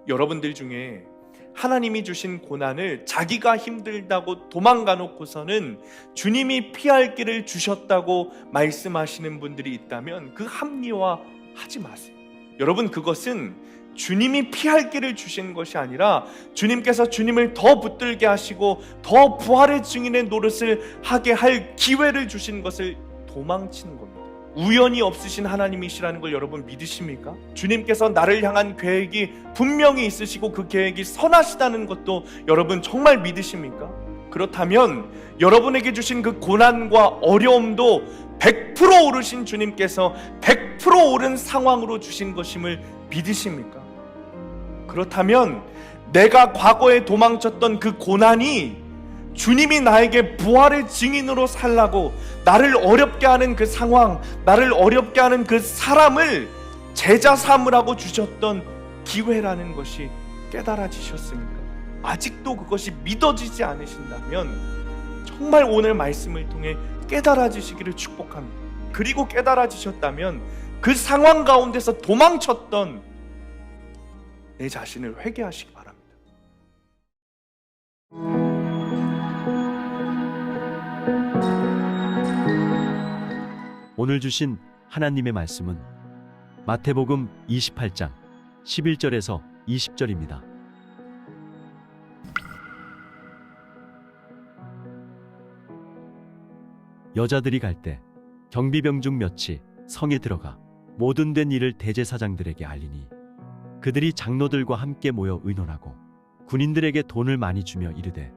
여러분들 중에 하나님이 주신 고난을 자기가 힘들다고 도망가 놓고서는 주님이 피할 길을 주셨다고 말씀하시는 분들이 있다면 그 합리화하지 마세요. 여러분, 그것은 주님이 피할 길을 주신 것이 아니라 주님께서 주님을 더 붙들게 하시고 더 부활의 증인의 노릇을 하게 할 기회를 주신 것을 도망치는 겁니다. 우연이 없으신 하나님이시라는 걸 여러분 믿으십니까? 주님께서 나를 향한 계획이 분명히 있으시고 그 계획이 선하시다는 것도 여러분 정말 믿으십니까? 그렇다면 여러분에게 주신 그 고난과 어려움도 100% 오르신 주님께서 100% 옳은 상황으로 주신 것임을 믿으십니까? 그렇다면 내가 과거에 도망쳤던 그 고난이 주님이 나에게 부활의 증인으로 살라고 나를 어렵게 하는 그 상황, 나를 어렵게 하는 그 사람을 제자 삼으라고 주셨던 기회라는 것이 깨달아지셨습니까? 아직도 그것이 믿어지지 않으신다면 정말 오늘 말씀을 통해 깨달아지시기를 축복합니다. 그리고 깨달아지셨다면 그 상황 가운데서 도망쳤던 내 자신을 회개하시기 바랍니다. 오늘 주신 하나님의 말씀은 마태복음 28장 11절에서 20절입니다. 여자들이 갈 때 경비병 중 몇이 성에 들어가 모든 된 일을 대제사장들에게 알리니 그들이 장로들과 함께 모여 의논하고 군인들에게 돈을 많이 주며 이르되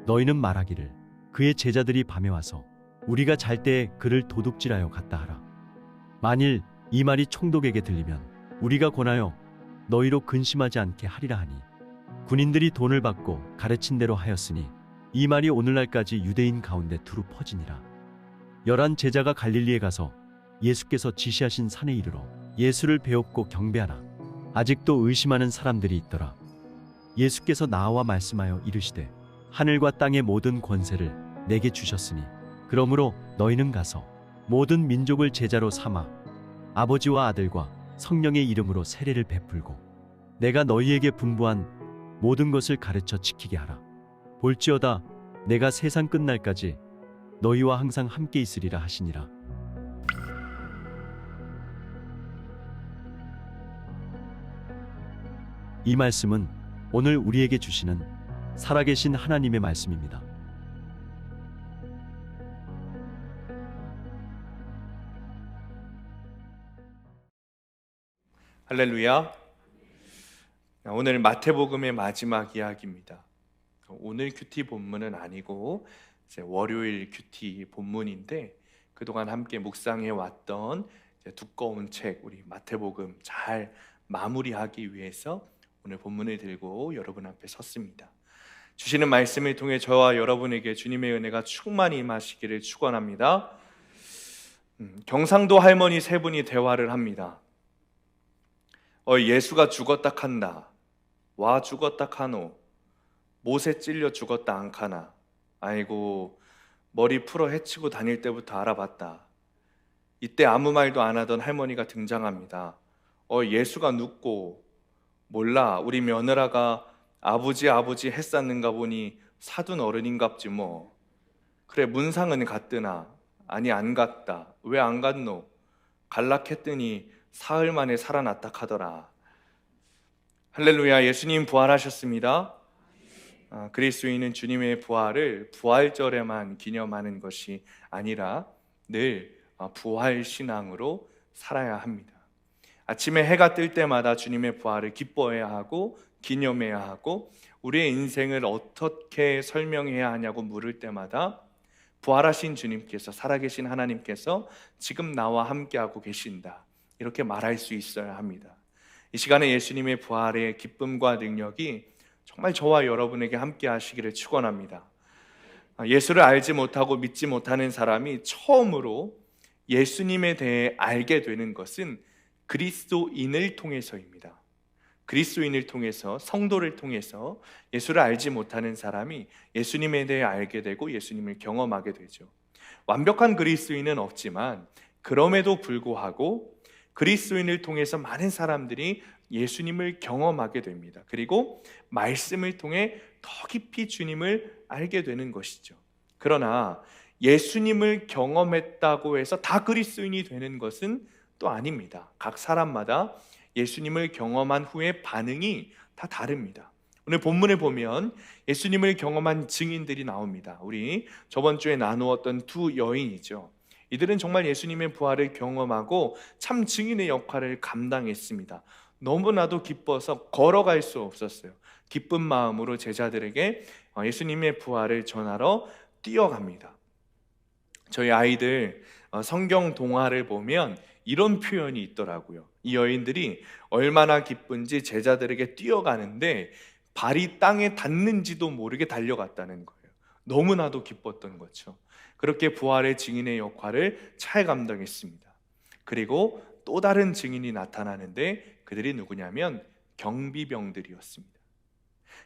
너희는 말하기를 그의 제자들이 밤에 와서 우리가 잘 때에 그를 도둑질하여 갔다 하라. 만일 이 말이 총독에게 들리면 우리가 권하여 너희로 근심하지 않게 하리라 하니 군인들이 돈을 받고 가르친 대로 하였으니 이 말이 오늘날까지 유대인 가운데 두루 퍼지니라. 11 제자가 갈릴리에 가서 예수께서 지시하신 산에 이르러 예수를 배웁고 경배하라. 아직도 의심하는 사람들이 있더라. 예수께서 나와 말씀하여 이르시되 하늘과 땅의 모든 권세를 내게 주셨으니 그러므로 너희는 가서 모든 민족을 제자로 삼아 아버지와 아들과 성령의 이름으로 세례를 베풀고 내가 너희에게 분부한 모든 것을 가르쳐 지키게 하라. 볼지어다 내가 세상 끝날까지 너희와 항상 함께 있으리라 하시니라. 이 말씀은 오늘 우리에게 주시는 살아계신 하나님의 말씀입니다. 할렐루야. 오늘 마태복음의 마지막 이야기입니다. 오늘 큐티 본문은 아니고 이제 월요일 큐티 본문인데 그동안 함께 묵상해 왔던 두꺼운 책 우리 마태복음 잘 마무리하기 위해서 오늘 본문을 들고 여러분 앞에 섰습니다. 주시는 말씀을 통해 저와 여러분에게 주님의 은혜가 충만히 임하시기를 축원합니다. 경상도 할머니 세 분이 대화를 합니다. 예수가 죽었다 칸다. 와 죽었다 카노. 못에 찔려 죽었다 안 카나. 아이고 머리 풀어 헤치고 다닐 때부터 알아봤다. 이때 아무 말도 안 하던 할머니가 등장합니다. 예수가 눕고 몰라 우리 며느라가 아버지 했었는가 보니 사둔 어른인갑지 뭐. 그래 문상은 갔드나. 아니 안 갔다. 왜 안 갔노? 갈락했더니 사흘 만에 살아났다 카더라. 할렐루야. 예수님 부활하셨습니다. 그리스도인은 주님의 부활을 부활절에만 기념하는 것이 아니라 늘 부활신앙으로 살아야 합니다. 아침에 해가 뜰 때마다 주님의 부활을 기뻐해야 하고 기념해야 하고 우리의 인생을 어떻게 설명해야 하냐고 물을 때마다 부활하신 주님께서, 살아계신 하나님께서 지금 나와 함께하고 계신다, 이렇게 말할 수 있어야 합니다. 이 시간에 예수님의 부활의 기쁨과 능력이 정말 저와 여러분에게 함께 하시기를 축원합니다. 예수를 알지 못하고 믿지 못하는 사람이 처음으로 예수님에 대해 알게 되는 것은 그리스도인을 통해서입니다. 그리스도인을 통해서, 성도를 통해서 예수를 알지 못하는 사람이 예수님에 대해 알게 되고 예수님을 경험하게 되죠. 완벽한 그리스도인은 없지만 그럼에도 불구하고 그리스도인을 통해서 많은 사람들이 예수님을 경험하게 됩니다. 그리고 말씀을 통해 더 깊이 주님을 알게 되는 것이죠. 그러나 예수님을 경험했다고 해서 다 그리스도인이 되는 것은 또 아닙니다. 각 사람마다 예수님을 경험한 후에 반응이 다 다릅니다. 오늘 본문을 보면 예수님을 경험한 증인들이 나옵니다. 우리 저번 주에 나누었던 두 여인이죠. 이들은 정말 예수님의 부활을 경험하고 참 증인의 역할을 감당했습니다. 너무나도 기뻐서 걸어갈 수 없었어요. 기쁜 마음으로 제자들에게 예수님의 부활을 전하러 뛰어갑니다. 저희 아이들 성경 동화를 보면 이런 표현이 있더라고요. 이 여인들이 얼마나 기쁜지 제자들에게 뛰어가는데 발이 땅에 닿는지도 모르게 달려갔다는 거예요. 너무나도 기뻤던 거죠. 그렇게 부활의 증인의 역할을 잘 감당했습니다. 그리고 또 다른 증인이 나타나는데 그들이 누구냐면 경비병들이었습니다.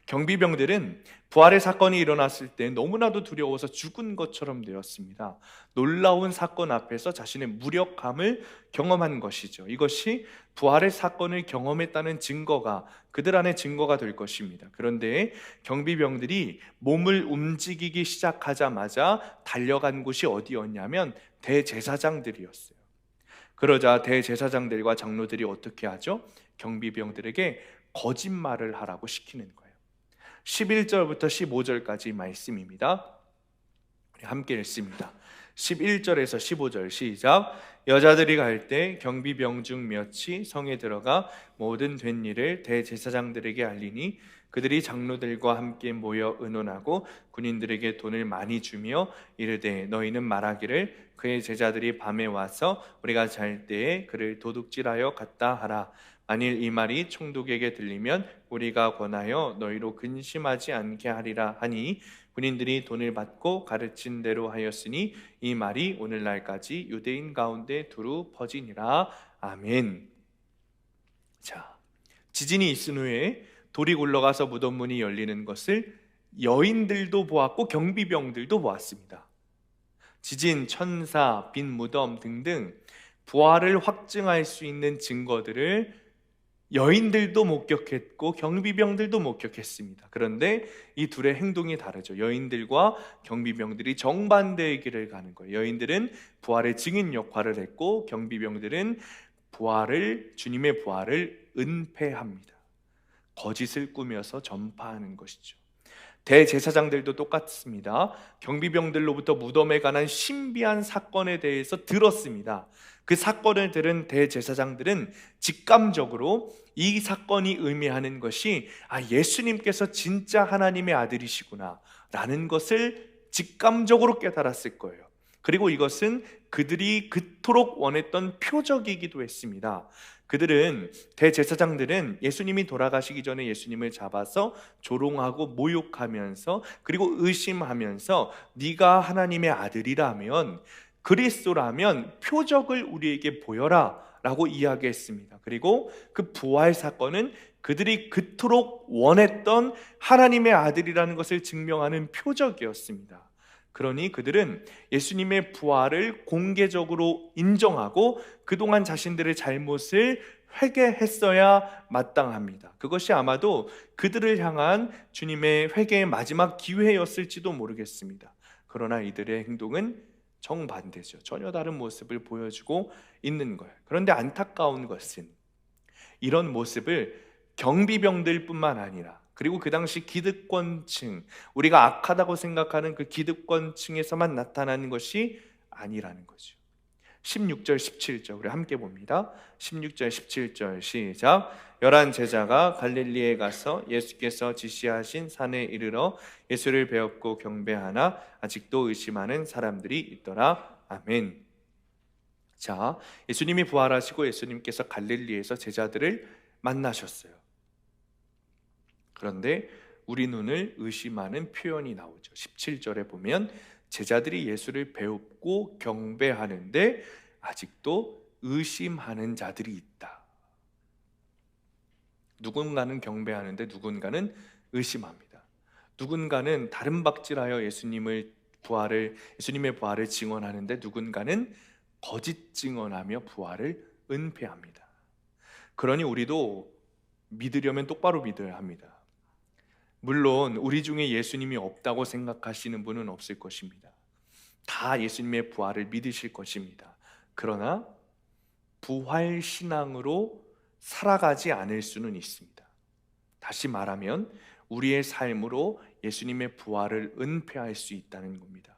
경비병들은 부활의 사건이 일어났을 때 너무나도 두려워서 죽은 것처럼 되었습니다. 놀라운 사건 앞에서 자신의 무력함을 경험한 것이죠. 이것이 부활의 사건을 경험했다는 증거가 그들 안에 증거가 될 것입니다. 그런데 경비병들이 몸을 움직이기 시작하자마자 달려간 곳이 어디였냐면 대제사장들이었어요. 그러자 대제사장들과 장로들이 어떻게 하죠? 경비병들에게 거짓말을 하라고 시키는 거예요. 11절부터 15절까지 말씀입니다. 우리 함께 읽습니다. 11절에서 15절 시작. 여자들이 갈 때 경비병 중 몇이 성에 들어가 모든 된 일을 대제사장들에게 알리니 그들이 장로들과 함께 모여 의논하고 군인들에게 돈을 많이 주며 이르되 너희는 말하기를 그의 제자들이 밤에 와서 우리가 잘 때에 그를 도둑질하여 갔다 하라. 만일 이 말이 총독에게 들리면 우리가 권하여 너희로 근심하지 않게 하리라 하니 군인들이 돈을 받고 가르친 대로 하였으니 이 말이 오늘날까지 유대인 가운데 두루 퍼지니라. 아멘. 자, 지진이 있은 후에 돌이 굴러가서 무덤 문이 열리는 것을 여인들도 보았고 경비병들도 보았습니다. 지진, 천사, 빈 무덤 등등 부활을 확증할 수 있는 증거들을 여인들도 목격했고 경비병들도 목격했습니다. 그런데 이 둘의 행동이 다르죠. 여인들과 경비병들이 정반대의 길을 가는 거예요. 여인들은 부활의 증인 역할을 했고 경비병들은 주님의 부활을 은폐합니다. 거짓을 꾸며서 전파하는 것이죠. 대제사장들도 똑같습니다. 경비병들로부터 무덤에 관한 신비한 사건에 대해서 들었습니다. 그 사건을 들은 대제사장들은 직감적으로 이 사건이 의미하는 것이 예수님께서 진짜 하나님의 아들이시구나 라는 것을 직감적으로 깨달았을 거예요. 그리고 이것은 그들이 그토록 원했던 표적이기도 했습니다. 대제사장들은 예수님이 돌아가시기 전에 예수님을 잡아서 조롱하고 모욕하면서 그리고 의심하면서 네가 하나님의 아들이라면 그리스도라면 표적을 우리에게 보여라 라고 이야기했습니다. 그리고 그 부활 사건은 그들이 그토록 원했던 하나님의 아들이라는 것을 증명하는 표적이었습니다. 그러니 그들은 예수님의 부활을 공개적으로 인정하고 그동안 자신들의 잘못을 회개했어야 마땅합니다. 그것이 아마도 그들을 향한 주님의 회개의 마지막 기회였을지도 모르겠습니다. 그러나 이들의 행동은 정반대죠. 전혀 다른 모습을 보여주고 있는 거예요. 그런데 안타까운 것은 이런 모습을 경비병들뿐만 아니라 그리고 그 당시 기득권층, 우리가 악하다고 생각하는 그 기득권층에서만 나타나는 것이 아니라는 거죠. 16절 17절 우리 함께 봅니다. 16절 17절 시작. 11 제자가 갈릴리에 가서 예수께서 지시하신 산에 이르러 예수를 배웠고 경배하나 아직도 의심하는 사람들이 있더라. 아멘. 자, 예수님이 부활하시고 예수님께서 갈릴리에서 제자들을 만나셨어요. 그런데 우리 눈을 의심하는 표현이 나오죠. 17절에 보면 제자들이 예수를 배웁고 경배하는데 아직도 의심하는 자들이 있다. 누군가는 경배하는데 누군가는 의심합니다. 누군가는 다른 박질하여 예수님의 부활을 증언하는데 누군가는 거짓 증언하며 부활을 은폐합니다. 그러니 우리도 믿으려면 똑바로 믿어야 합니다. 물론 우리 중에 예수님이 없다고 생각하시는 분은 없을 것입니다. 다 예수님의 부활을 믿으실 것입니다. 그러나 부활 신앙으로 살아가지 않을 수는 있습니다. 다시 말하면 우리의 삶으로 예수님의 부활을 은폐할 수 있다는 겁니다.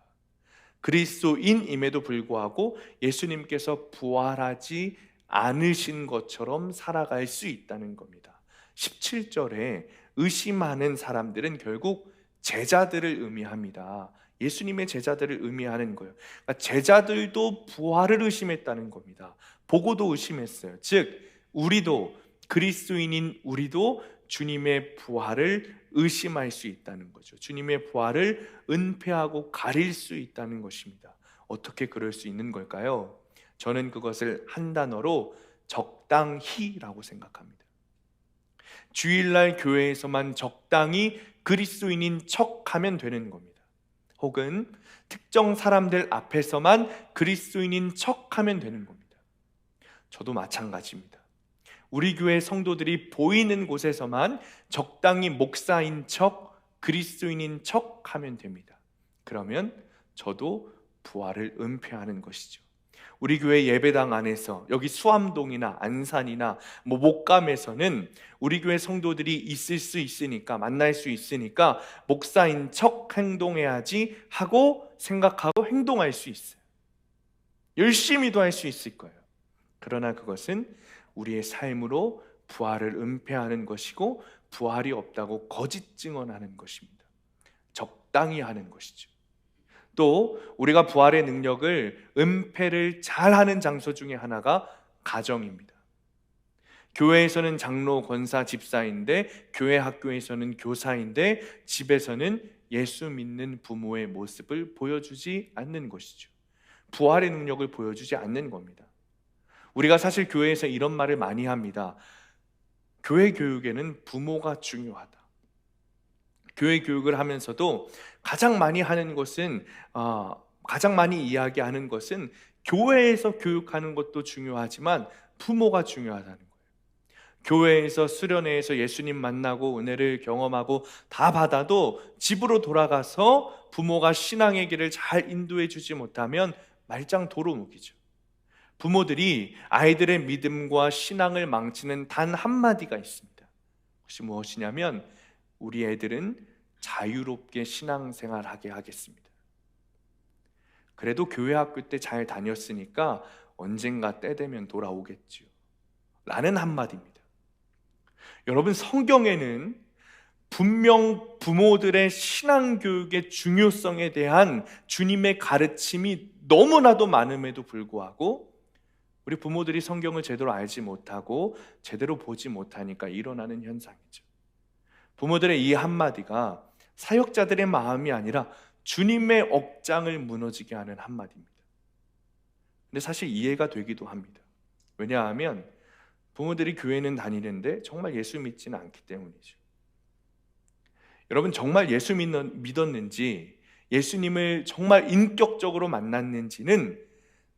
그리스도인임에도 불구하고 예수님께서 부활하지 않으신 것처럼 살아갈 수 있다는 겁니다. 17절에 의심하는 사람들은 결국 제자들을 의미합니다. 예수님의 제자들을 의미하는 거예요. 그러니까 제자들도 부활을 의심했다는 겁니다. 보고도 의심했어요. 즉 우리도, 그리스도인인 우리도 주님의 부활을 의심할 수 있다는 거죠. 주님의 부활을 은폐하고 가릴 수 있다는 것입니다. 어떻게 그럴 수 있는 걸까요? 저는 그것을 한 단어로 적당히라고 생각합니다. 주일날 교회에서만 적당히 그리스도인인 척하면 되는 겁니다. 혹은 특정 사람들 앞에서만 그리스도인인 척하면 되는 겁니다. 저도 마찬가지입니다. 우리 교회 성도들이 보이는 곳에서만 적당히 목사인 척, 그리스도인인 척 하면 됩니다. 그러면 저도 부활을 은폐하는 것이죠. 우리 교회 예배당 안에서, 여기 수암동이나 안산이나 목감에서는 우리 교회 성도들이 있을 수 있으니까, 만날 수 있으니까 목사인 척 행동해야지 하고 생각하고 행동할 수 있어요. 열심히도 할 수 있을 거예요. 그러나 그것은 우리의 삶으로 부활을 은폐하는 것이고 부활이 없다고 거짓 증언하는 것입니다. 적당히 하는 것이죠. 또 우리가 부활의 능력을 은폐를 잘하는 장소 중에 하나가 가정입니다. 교회에서는 장로, 권사, 집사인데 교회 학교에서는 교사인데 집에서는 예수 믿는 부모의 모습을 보여주지 않는 것이죠. 부활의 능력을 보여주지 않는 겁니다. 우리가 사실 교회에서 이런 말을 많이 합니다. 교회 교육에는 부모가 중요하다. 교회 교육을 하면서도 가장 많이 하는 것은 가장 많이 이야기하는 것은 교회에서 교육하는 것도 중요하지만 부모가 중요하다는 거예요. 교회에서 수련회에서 예수님 만나고 은혜를 경험하고 다 받아도 집으로 돌아가서 부모가 신앙의 길을 잘 인도해 주지 못하면 말짱 도루묵이죠. 부모들이 아이들의 믿음과 신앙을 망치는 단 한마디가 있습니다. 그것이 무엇이냐면 우리 애들은 자유롭게 신앙생활하게 하겠습니다. 그래도 교회 학교 때 잘 다녔으니까 언젠가 때 되면 돌아오겠지요 라는 한마디입니다. 여러분, 성경에는 분명 부모들의 신앙교육의 중요성에 대한 주님의 가르침이 너무나도 많음에도 불구하고 우리 부모들이 성경을 제대로 알지 못하고 제대로 보지 못하니까 일어나는 현상이죠. 부모들의 이 한마디가 사역자들의 마음이 아니라 주님의 억장을 무너지게 하는 한마디입니다. 근데 사실 이해가 되기도 합니다. 왜냐하면 부모들이 교회는 다니는데 정말 예수 믿지는 않기 때문이죠. 여러분, 정말 예수 믿었는지, 예수님을 정말 인격적으로 만났는지는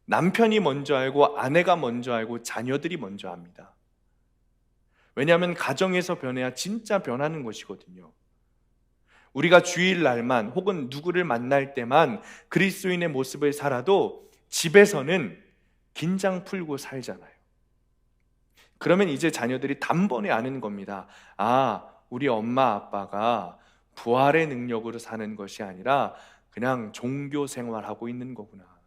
남편이 먼저 알고 아내가 먼저 알고 자녀들이 먼저 압니다. 왜냐하면 가정에서 변해야 진짜 변하는 것이거든요. 우리가 주일날만 혹은 누구를 만날 때만 그리스도인의 모습을 살아도 집에서는 긴장 풀고 살잖아요. 그러면 이제 자녀들이 단번에 아는 겁니다. 우리 엄마 아빠가 부활의 능력으로 사는 것이 아니라 그냥 종교 생활하고 있는 거구나.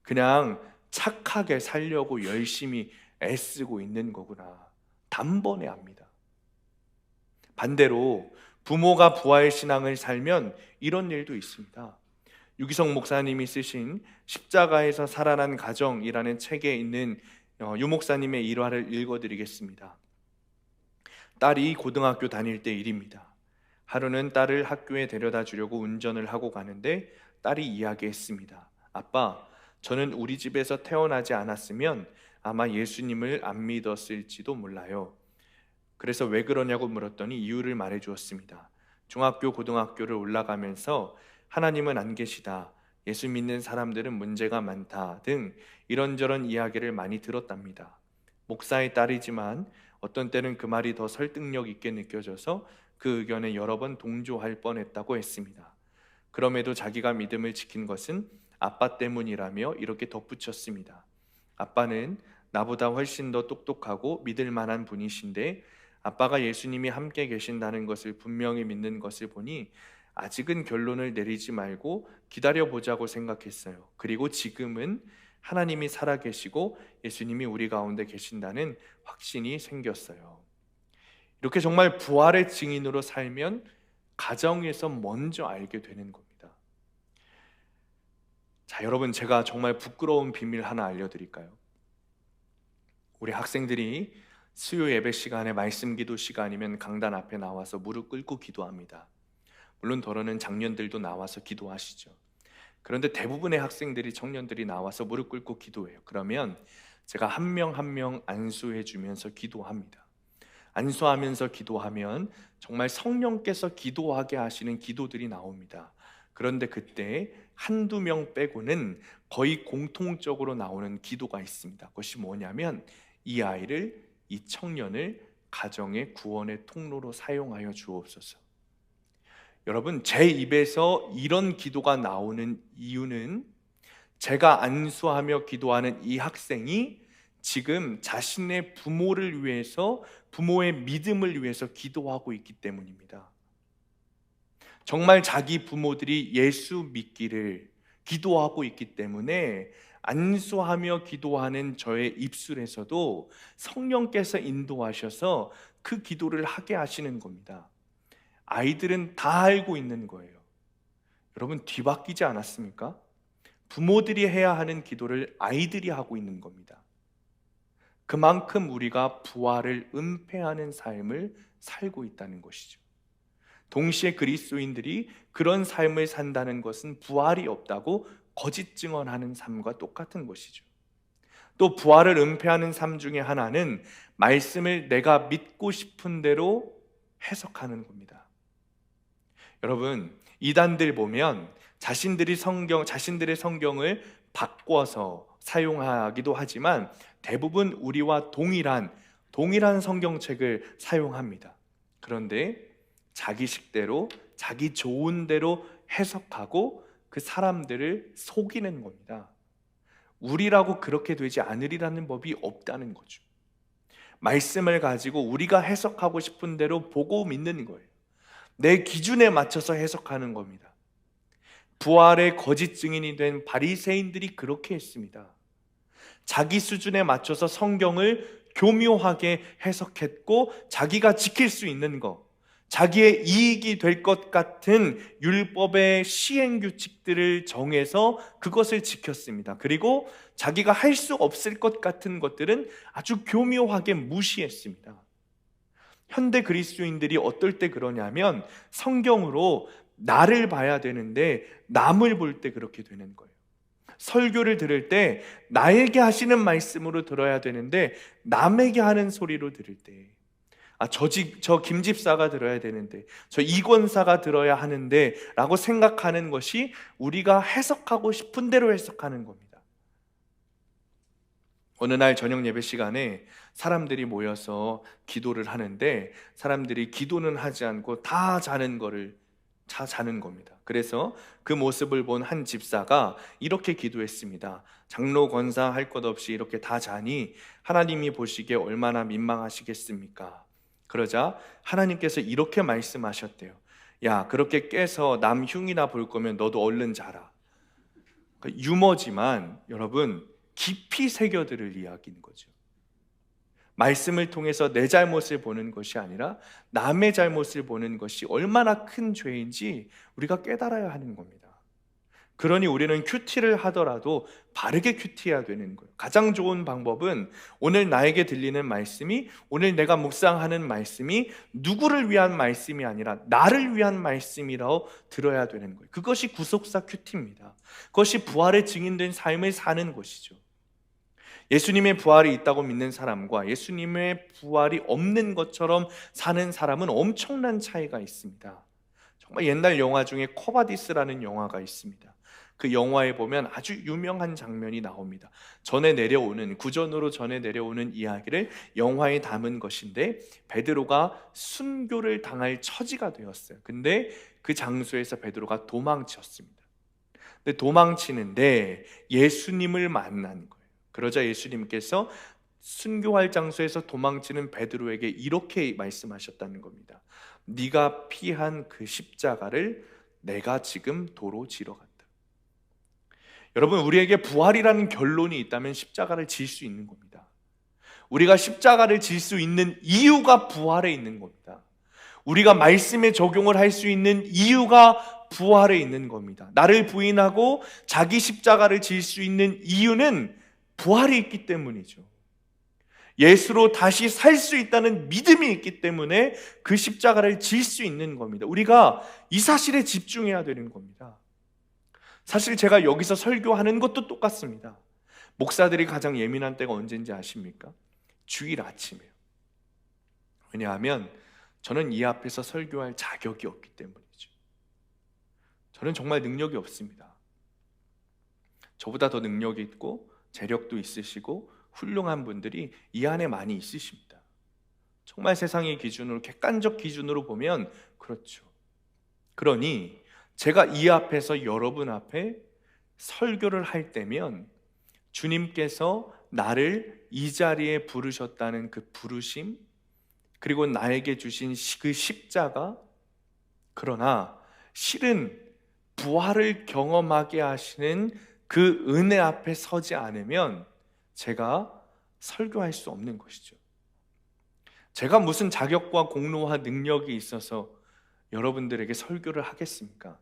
그냥 착하게 살려고 열심히 애쓰고 있는 거구나. 단번에 압니다. 반대로 부모가 부활 신앙을 살면 이런 일도 있습니다. 유기성 목사님이 쓰신 십자가에서 살아난 가정이라는 책에 있는 유 목사님의 일화를 읽어드리겠습니다. 딸이 고등학교 다닐 때 일입니다. 하루는 딸을 학교에 데려다 주려고 운전을 하고 가는데 딸이 이야기했습니다. 아빠, 저는 우리 집에서 태어나지 않았으면 아마 예수님을 안 믿었을지도 몰라요. 그래서 왜 그러냐고 물었더니 이유를 말해 주었습니다. 중학교, 고등학교를 올라가면서 하나님은 안 계시다, 예수 믿는 사람들은 문제가 많다 등 이런저런 이야기를 많이 들었답니다. 목사의 딸이지만 어떤 때는 그 말이 더 설득력 있게 느껴져서 그 의견에 여러 번 동조할 뻔했다고 했습니다. 그럼에도 자기가 믿음을 지킨 것은 아빠 때문이라며 이렇게 덧붙였습니다. 아빠는 나보다 훨씬 더 똑똑하고 믿을 만한 분이신데 아빠가 예수님이 함께 계신다는 것을 분명히 믿는 것을 보니 아직은 결론을 내리지 말고 기다려보자고 생각했어요. 그리고 지금은 하나님이 살아계시고 예수님이 우리 가운데 계신다는 확신이 생겼어요. 이렇게 정말 부활의 증인으로 살면 가정에서 먼저 알게 되는 겁니다. 자, 여러분, 제가 정말 부끄러운 비밀 하나 알려드릴까요? 우리 학생들이 수요 예배 시간에 말씀 기도 시간이면 강단 앞에 나와서 무릎 꿇고 기도합니다. 물론 더러는 장년들도 나와서 기도하시죠. 그런데 대부분의 학생들이, 청년들이 나와서 무릎 꿇고 기도해요. 그러면 제가 한 명 한 명 안수해 주면서 기도합니다. 안수하면서 기도하면 정말 성령께서 기도하게 하시는 기도들이 나옵니다. 그런데 그때 한두 명 빼고는 거의 공통적으로 나오는 기도가 있습니다. 그것이 뭐냐면 이 아이를, 이 청년을 가정의 구원의 통로로 사용하여 주옵소서. 여러분, 제 입에서 이런 기도가 나오는 이유는 제가 안수하며 기도하는 이 학생이 지금 자신의 부모를 위해서, 부모의 믿음을 위해서 기도하고 있기 때문입니다. 정말 자기 부모들이 예수 믿기를 기도하고 있기 때문에 안수하며 기도하는 저의 입술에서도 성령께서 인도하셔서 그 기도를 하게 하시는 겁니다. 아이들은 다 알고 있는 거예요. 여러분, 뒤바뀌지 않았습니까? 부모들이 해야 하는 기도를 아이들이 하고 있는 겁니다. 그만큼 우리가 부활을 은폐하는 삶을 살고 있다는 것이죠. 동시에 그리스도인들이 그런 삶을 산다는 것은 부활이 없다고 거짓 증언하는 삶과 똑같은 것이죠. 또 부활을 은폐하는 삶 중에 하나는 말씀을 내가 믿고 싶은 대로 해석하는 겁니다. 여러분, 이단들 보면 자신들의 성경을 바꿔서 사용하기도 하지만 대부분 우리와 동일한 성경책을 사용합니다. 그런데 자기 식대로, 자기 좋은 대로 해석하고 그 사람들을 속이는 겁니다. 우리라고 그렇게 되지 않으리라는 법이 없다는 거죠. 말씀을 가지고 우리가 해석하고 싶은 대로 보고 믿는 거예요. 내 기준에 맞춰서 해석하는 겁니다. 부활의 거짓 증인이 된 바리새인들이 그렇게 했습니다. 자기 수준에 맞춰서 성경을 교묘하게 해석했고 자기가 지킬 수 있는 것, 자기의 이익이 될 것 같은 율법의 시행규칙들을 정해서 그것을 지켰습니다. 그리고 자기가 할 수 없을 것 같은 것들은 아주 교묘하게 무시했습니다. 현대 그리스도인들이 어떨 때 그러냐면 성경으로 나를 봐야 되는데 남을 볼 때 그렇게 되는 거예요. 설교를 들을 때 나에게 하시는 말씀으로 들어야 되는데 남에게 하는 소리로 들을 때, 저 김집사가 들어야 되는데, 저 이권사가 들어야 하는데 라고 생각하는 것이 우리가 해석하고 싶은 대로 해석하는 겁니다. 어느 날 저녁 예배 시간에 사람들이 모여서 기도를 하는데 사람들이 기도는 하지 않고 다 자는 겁니다. 그래서 그 모습을 본 한 집사가 이렇게 기도했습니다. 장로 권사 할 것 없이 이렇게 다 자니 하나님이 보시기에 얼마나 민망하시겠습니까? 그러자 하나님께서 이렇게 말씀하셨대요. 야, 그렇게 깨서 남 흉이나 볼 거면 너도 얼른 자라. 유머지만 여러분, 깊이 새겨들을 이야기인 거죠. 말씀을 통해서 내 잘못을 보는 것이 아니라 남의 잘못을 보는 것이 얼마나 큰 죄인지 우리가 깨달아야 하는 겁니다. 그러니 우리는 큐티를 하더라도 바르게 큐티해야 되는 거예요. 가장 좋은 방법은 오늘 나에게 들리는 말씀이, 오늘 내가 묵상하는 말씀이 누구를 위한 말씀이 아니라 나를 위한 말씀이라고 들어야 되는 거예요. 그것이 구속사 큐티입니다. 그것이 부활의 증인된 삶을 사는 것이죠. 예수님의 부활이 있다고 믿는 사람과 예수님의 부활이 없는 것처럼 사는 사람은 엄청난 차이가 있습니다. 정말 옛날 영화 중에 코바디스라는 영화가 있습니다. 그 영화에 보면 아주 유명한 장면이 나옵니다. 구전으로 전해 내려오는 이야기를 영화에 담은 것인데, 베드로가 순교를 당할 처지가 되었어요. 근데 그 장소에서 베드로가 도망쳤습니다. 근데 도망치는데 예수님을 만난 거예요. 그러자 예수님께서 순교할 장소에서 도망치는 베드로에게 이렇게 말씀하셨다는 겁니다. 네가 피한 그 십자가를 내가 지금 도로 지러 갔다. 여러분, 우리에게 부활이라는 결론이 있다면 십자가를 질 수 있는 겁니다. 우리가 십자가를 질 수 있는 이유가 부활에 있는 겁니다. 우리가 말씀에 적용을 할 수 있는 이유가 부활에 있는 겁니다. 나를 부인하고 자기 십자가를 질 수 있는 이유는 부활이 있기 때문이죠. 예수로 다시 살 수 있다는 믿음이 있기 때문에 그 십자가를 질 수 있는 겁니다. 우리가 이 사실에 집중해야 되는 겁니다. 사실 제가 여기서 설교하는 것도 똑같습니다. 목사들이 가장 예민한 때가 언제인지 아십니까? 주일 아침이에요. 왜냐하면 저는 이 앞에서 설교할 자격이 없기 때문이죠. 저는 정말 능력이 없습니다. 저보다 더 능력이 있고 재력도 있으시고 훌륭한 분들이 이 안에 많이 있으십니다. 정말 세상의 기준으로, 객관적 기준으로 보면 그렇죠. 그러니 제가 이 앞에서 여러분 앞에 설교를 할 때면 주님께서 나를 이 자리에 부르셨다는 그 부르심, 그리고 나에게 주신 그 십자가, 그러나 실은 부활을 경험하게 하시는 그 은혜 앞에 서지 않으면 제가 설교할 수 없는 것이죠. 제가 무슨 자격과 공로와 능력이 있어서 여러분들에게 설교를 하겠습니까?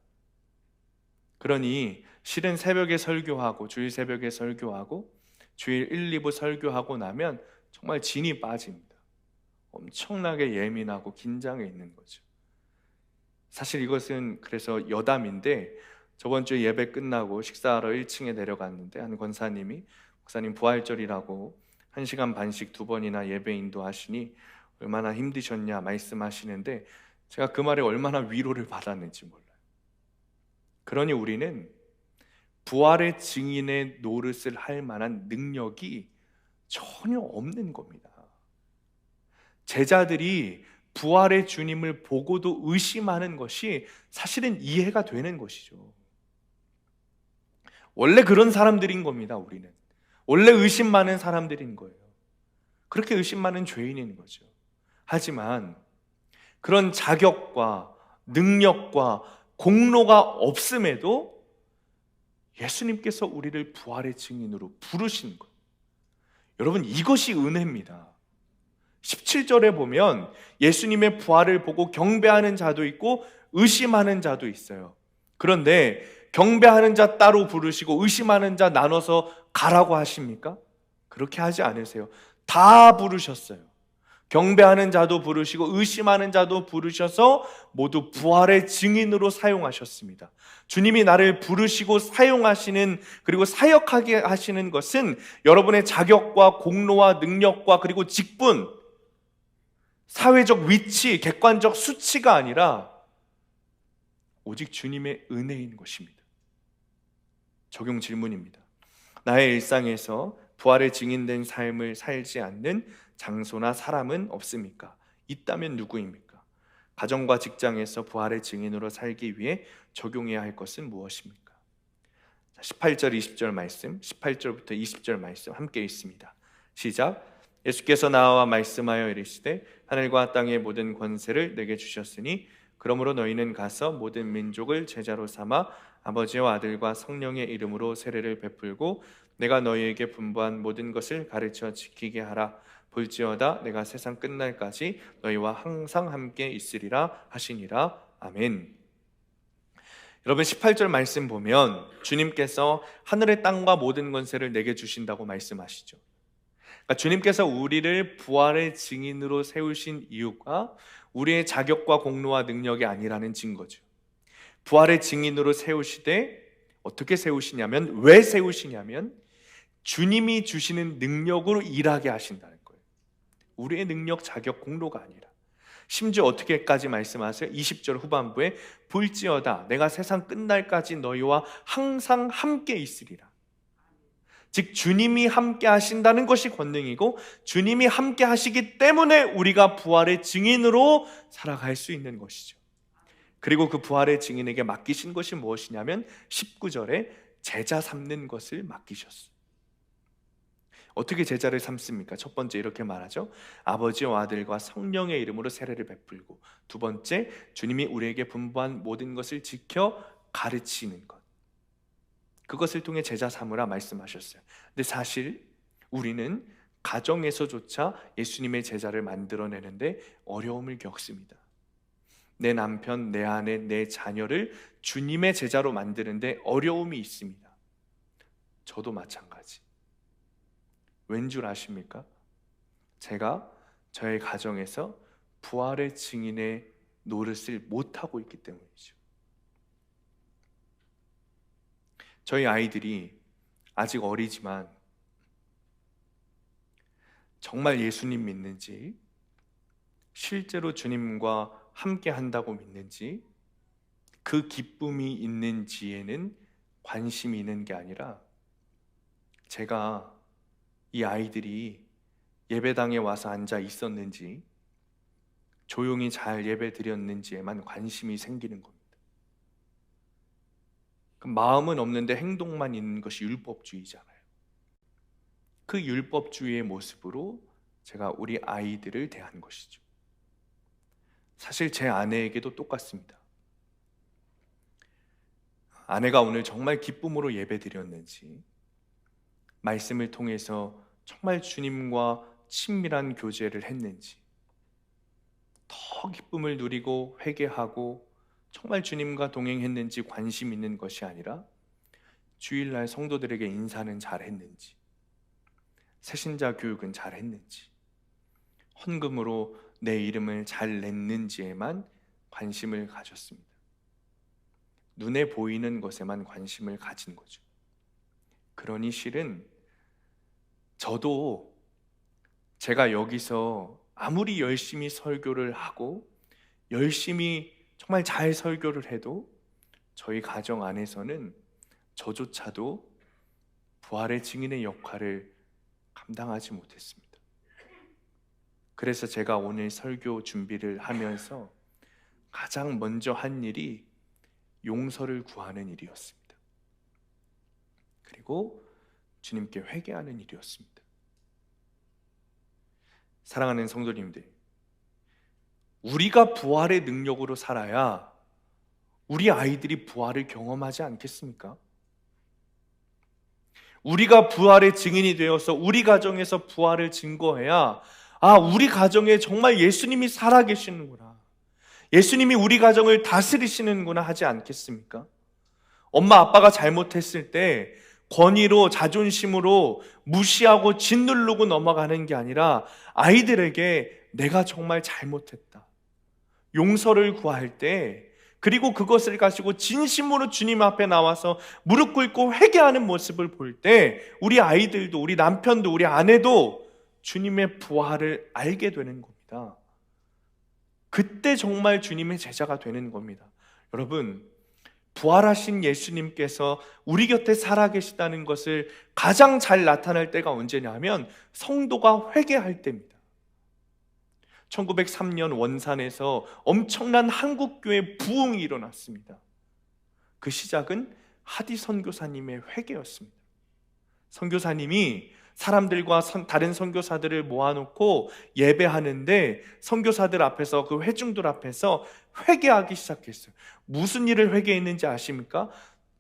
그러니 실은 새벽에 설교하고, 주일 새벽에 설교하고, 주일 1, 2부 설교하고 나면 정말 진이 빠집니다. 엄청나게 예민하고 긴장해 있는 거죠. 사실 이것은 그래서 여담인데, 저번 주에 예배 끝나고 식사하러 1층에 내려갔는데 한 권사님이 목사님 부활절이라고 1시간 반씩 2번이나 예배 인도하시니 얼마나 힘드셨냐 말씀하시는데, 제가 그 말에 얼마나 위로를 받았는지 몰라요. 그러니 우리는 부활의 증인의 노릇을 할 만한 능력이 전혀 없는 겁니다. 제자들이 부활의 주님을 보고도 의심하는 것이 사실은 이해가 되는 것이죠. 원래 그런 사람들인 겁니다. 우리는 원래 의심 많은 사람들인 거예요. 그렇게 의심 많은 죄인인 거죠. 하지만 그런 자격과 능력과 공로가 없음에도 예수님께서 우리를 부활의 증인으로 부르신 것, 여러분, 이것이 은혜입니다. 17절에 보면 예수님의 부활을 보고 경배하는 자도 있고 의심하는 자도 있어요. 그런데 경배하는 자 따로 부르시고 의심하는 자 나눠서 가라고 하십니까? 그렇게 하지 않으세요. 다 부르셨어요. 경배하는 자도 부르시고 의심하는 자도 부르셔서 모두 부활의 증인으로 사용하셨습니다. 주님이 나를 부르시고 사용하시는, 그리고 사역하게 하시는 것은 여러분의 자격과 공로와 능력과 그리고 직분, 사회적 위치, 객관적 수치가 아니라 오직 주님의 은혜인 것입니다. 적용 질문입니다. 나의 일상에서 부활의 증인된 삶을 살지 않는 장소나 사람은 없습니까? 있다면 누구입니까? 가정과 직장에서 부활의 증인으로 살기 위해 적용해야 할 것은 무엇입니까? 18절, 20절 말씀, 18절부터 20절 말씀 함께 읽습니다. 시작. 예수께서 나와 말씀하여 이르시되 하늘과 땅의 모든 권세를 내게 주셨으니 그러므로 너희는 가서 모든 민족을 제자로 삼아 아버지와 아들과 성령의 이름으로 세례를 베풀고 내가 너희에게 분부한 모든 것을 가르쳐 지키게 하라. 볼지어다 내가 세상 끝날까지 너희와 항상 함께 있으리라 하시니라. 아멘. 여러분, 18절 말씀 보면 주님께서 하늘의 땅과 모든 권세를 내게 주신다고 말씀하시죠. 그러니까 주님께서 우리를 부활의 증인으로 세우신 이유가 우리의 자격과 공로와 능력이 아니라는 증거죠. 부활의 증인으로 세우시되 어떻게 세우시냐면, 왜 세우시냐면 주님이 주시는 능력으로 일하게 하신다는 거예요. 우리의 능력, 자격, 공로가 아니라. 심지어 어떻게까지 말씀하세요? 20절 후반부에 볼지어다 내가 세상 끝날까지 너희와 항상 함께 있으리라. 즉 주님이 함께 하신다는 것이 권능이고, 주님이 함께 하시기 때문에 우리가 부활의 증인으로 살아갈 수 있는 것이죠. 그리고 그 부활의 증인에게 맡기신 것이 무엇이냐면 19절에 제자 삼는 것을 맡기셨어요. 어떻게 제자를 삼습니까? 첫 번째 이렇게 말하죠. 아버지와 아들과 성령의 이름으로 세례를 베풀고, 두 번째 주님이 우리에게 분부한 모든 것을 지켜 가르치는 것, 그것을 통해 제자 삼으라 말씀하셨어요. 근데 사실 우리는 가정에서조차 예수님의 제자를 만들어내는데 어려움을 겪습니다. 내 남편, 내 아내, 내 자녀를 주님의 제자로 만드는데 어려움이 있습니다. 저도 마찬가지. 왠 줄 아십니까? 제가 저의 가정에서 부활의 증인의 노릇을 못하고 있기 때문이죠. 저희 아이들이 아직 어리지만 정말 예수님 믿는지, 실제로 주님과 함께 한다고 믿는지, 그 기쁨이 있는지에는 관심이 있는 게 아니라, 제가 이 아이들이 예배당에 와서 앉아 있었는지, 조용히 잘 예배 드렸는지에만 관심이 생기는 겁니다. 마음은 없는데 행동만 있는 것이 율법주의잖아요. 그 율법주의의 모습으로 제가 우리 아이들을 대한 것이죠. 사실 제 아내에게도 똑같습니다. 아내가 오늘 정말 기쁨으로 예배 드렸는지, 말씀을 통해서 정말 주님과 친밀한 교제를 했는지, 더 기쁨을 누리고 회개하고 정말 주님과 동행했는지 관심 있는 것이 아니라, 주일날 성도들에게 인사는 잘했는지, 새신자 교육은 잘했는지, 헌금으로 내 이름을 잘 냈는지에만 관심을 가졌습니다. 눈에 보이는 것에만 관심을 가진 거죠. 그러니 실은 저도 제가 여기서 아무리 열심히 설교를 하고 열심히 정말 잘 설교를 해도 저희 가정 안에서는 저조차도 부활의 증인의 역할을 감당하지 못했습니다. 그래서 제가 오늘 설교 준비를 하면서 가장 먼저 한 일이 용서를 구하는 일이었습니다. 그리고 주님께 회개하는 일이었습니다. 사랑하는 성도님들, 우리가 부활의 능력으로 살아야 우리 아이들이 부활을 경험하지 않겠습니까? 우리가 부활의 증인이 되어서 우리 가정에서 부활을 증거해야, 아, 우리 가정에 정말 예수님이 살아계시는구나, 예수님이 우리 가정을 다스리시는구나 하지 않겠습니까? 엄마 아빠가 잘못했을 때 권위로, 자존심으로 무시하고 짓누르고 넘어가는 게 아니라, 아이들에게 내가 정말 잘못했다, 용서를 구할 때, 그리고 그것을 가지고 진심으로 주님 앞에 나와서 무릎 꿇고 회개하는 모습을 볼 때, 우리 아이들도, 우리 남편도, 우리 아내도 주님의 부활을 알게 되는 겁니다. 그때 정말 주님의 제자가 되는 겁니다. 여러분, 부활하신 예수님께서 우리 곁에 살아계시다는 것을 가장 잘 나타낼 때가 언제냐면 성도가 회개할 때입니다. 1903년 원산에서 엄청난 한국교회 부흥이 일어났습니다. 그 시작은 하디 선교사님의 회개였습니다. 선교사님이 사람들과 다른 선교사들을 모아놓고 예배하는데, 선교사들 앞에서, 그 회중들 앞에서 회개하기 시작했어요. 무슨 일을 회개했는지 아십니까?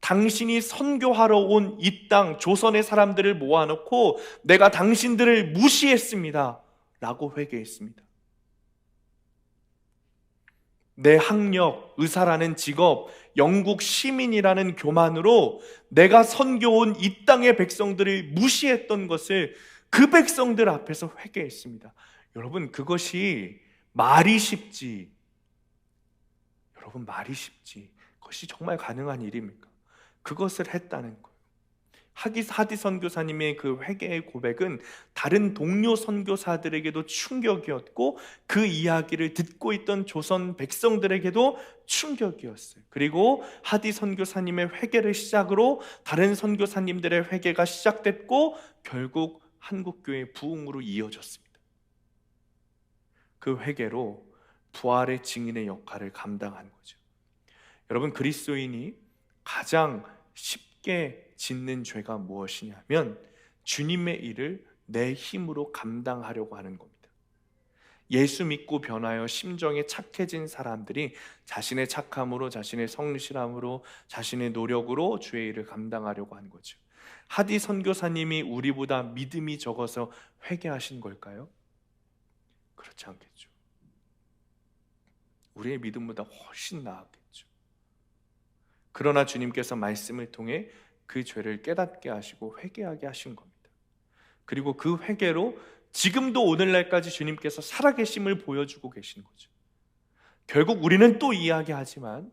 당신이 선교하러 온 이 땅 조선의 사람들을 모아놓고 내가 당신들을 무시했습니다 라고 회개했습니다. 내 학력, 의사라는 직업, 영국 시민이라는 교만으로 내가 선교온 이 땅의 백성들을 무시했던 것을 그 백성들 앞에서 회개했습니다. 여러분, 그것이 말이 쉽지, 여러분 말이 쉽지, 그것이 정말 가능한 일입니까? 그것을 했다는 거예요. 하디 선교사님의 그 회개의 고백은 다른 동료 선교사들에게도 충격이었고 그 이야기를 듣고 있던 조선 백성들에게도 충격이었어요. 그리고 하디 선교사님의 회개를 시작으로 다른 선교사님들의 회개가 시작됐고 결국 한국교회 부흥으로 이어졌습니다. 그 회개로 부활의 증인의 역할을 감당한 거죠. 여러분, 그리스도인이 가장 쉽게 짓는 죄가 무엇이냐면 주님의 일을 내 힘으로 감당하려고 하는 겁니다. 예수 믿고 변하여 심정에 착해진 사람들이 자신의 착함으로, 자신의 성실함으로, 자신의 노력으로 주의 일을 감당하려고 한 거죠. 하디 선교사님이 우리보다 믿음이 적어서 회개하신 걸까요? 그렇지 않겠죠. 우리의 믿음보다 훨씬 나았겠죠. 그러나 주님께서 말씀을 통해 그 죄를 깨닫게 하시고 회개하게 하신 겁니다. 그리고 그 회개로 지금도 오늘날까지 주님께서 살아계심을 보여주고 계신 거죠. 결국 우리는 또 이야기하지만